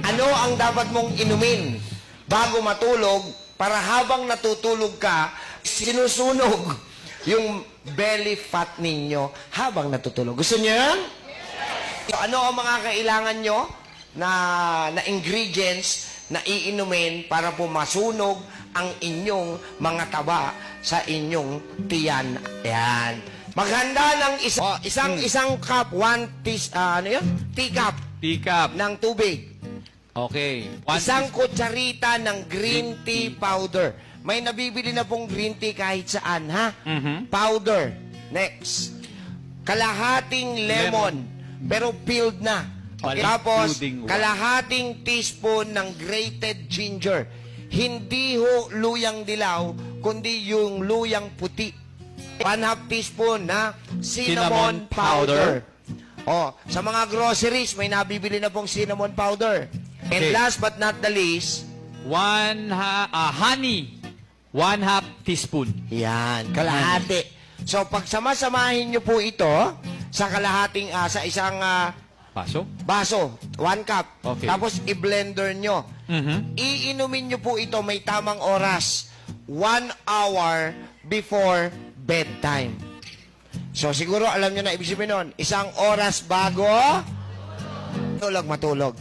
Ano ang dapat mong inumin bago matulog para habang natutulog ka, sinusunog yung belly fat ninyo habang natutulog? Gusto niyo yan? So, ano ang mga kailangan nyo na ingredients na iinumin para po masunog ang inyong mga taba sa inyong tiyan? Ayan. Maghanda ng isang cup, teacup Teacup. ng tubig. Okay. Isang kutsarita ng green tea powder. May nabibili na pong green tea kahit saan, ha? Powder. Next. Kalahating lemon. Pero peeled na. Okay. Tapos, Including what? kalahating teaspoon ng grated ginger. Hindi ho luyang dilaw, kundi yung luyang puti. 1/2 teaspoon na cinnamon powder. Oh, sa mga groceries, may nabibili na pong cinnamon powder. And Okay. last but not the least, Honey. 1/2 teaspoon. yan, kalahati. So, pag sama-samahin nyo po ito sa kalahating, sa isang Paso? baso, 1 cup. Okay. Tapos, i-blender nyo. Iinumin nyo po ito may tamang oras. 1 hour before bedtime. So, siguro alam nyo na ibig sabihin nun, 1 oras bago matulog.